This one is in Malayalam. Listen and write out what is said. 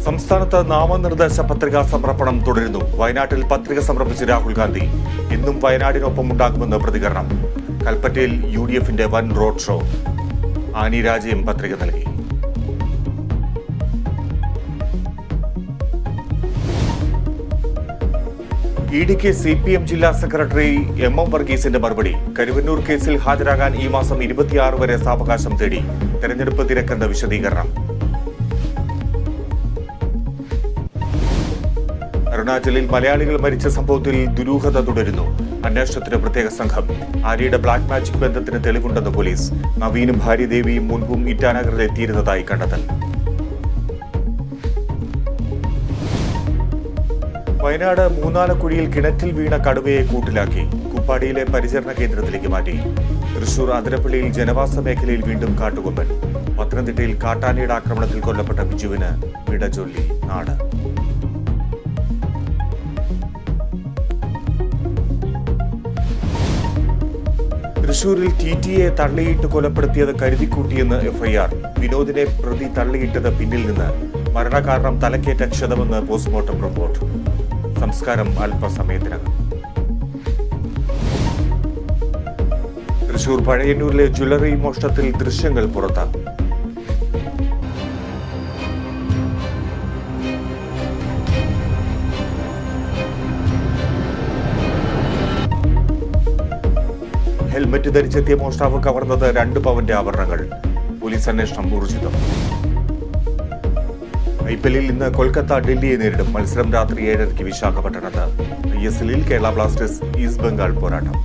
സംസ്ഥാനത്ത് നാമനിർദ്ദേശ പത്രികാ സമർപ്പണം തുടരുന്നു. വയനാട്ടിൽ പത്രിക സമർപ്പിച്ച് രാഹുൽ ഗാന്ധി. ഇന്നും വയനാടിനൊപ്പം ഉണ്ടാകുമെന്ന് പ്രതികരണം. കൽപ്പറ്റയിൽ UDFന്റെ വൻ റോഡ് ഷോ. ആനി രാജയും പത്രിക നൽകി. ഇഡിക്ക് CPM ജില്ലാ സെക്രട്ടറി MM വർഗീസിന്റെ മറുപടി. കരുവന്നൂർ കേസിൽ ഹാജരാകാൻ ഈ മാസം 26 വരെ സാവകാശം തേടി. തെരഞ്ഞെടുപ്പ് തിരക്കണ്ട വിശദീകരണം. അരുണാചലിൽ മലയാളികൾ മരിച്ച സംഭവത്തിൽ ദുരൂഹത തുടരുന്നു. അന്വേഷണത്തിന് പ്രത്യേക സംഘം. ആര്യയുടെ ബ്ലാക്ക് മാജിക് ബന്ധത്തിന് തെളിവുണ്ടെന്ന് പോലീസ്. നവീനും ഭാര്യ ദേവിയും മുൻപും ഇറ്റാനഗറിൽ എത്തിയിരുന്നതായി കണ്ടെത്തൽ. വയനാട് മൂന്നാലക്കുഴിയിൽ കിണറ്റിൽ വീണ കടുവയെ കൂട്ടിലാക്കി. കുപ്പാടിയിലെ പരിചരണ കേന്ദ്രത്തിലേക്ക് മാറ്റി. തൃശൂർ അതിരപ്പള്ളിയിൽ ജനവാസ മേഖലയിൽ വീണ്ടും കാട്ടുകൊമ്പൻ. പത്തനംതിട്ടയിൽ കാട്ടാനയുടെ ആക്രമണത്തിൽ കൊല്ലപ്പെട്ട ബിജുവിന് വിട ചൊല്ലി നാട്. തൃശൂരിൽ TTയെ തള്ളിയിട്ട് കൊലപ്പെടുത്തിയത് കരുതിക്കൂട്ടിയെന്ന് FIR. വിനോദിനെ പ്രതി തള്ളിയിട്ടത് പിന്നിൽ നിന്ന്. മരണകാരണം തലക്കേറ്റ ക്ഷതമെന്ന് പോസ്റ്റ്മോർട്ടം റിപ്പോർട്ട്. സംസ്കാരം അല്പസമയത്തിനകം. തൃശൂർ പഴയന്നൂരിലെ ജ്വല്ലറി മോഷണത്തിൽ ദൃശ്യങ്ങൾ പുറത്ത്. ഹെൽമറ്റ് ധരിച്ചെത്തിയ മോഷ്ടാവ് കവർന്നത് 2 പവന്റെ ആഭരണങ്ങൾ. പോലീസ് അന്വേഷണം ഊർജിതം. IPLൽ ഇന്ന് കൊൽക്കത്ത ഡൽഹിയെ നേരിടും. മത്സരം രാത്രി 7:30 വിശാഖപട്ടണത്ത്. ISLൽ കേരള ബ്ലാസ്റ്റേഴ്സ് ഈസ്റ്റ് ബംഗാൾ പോരാട്ടം.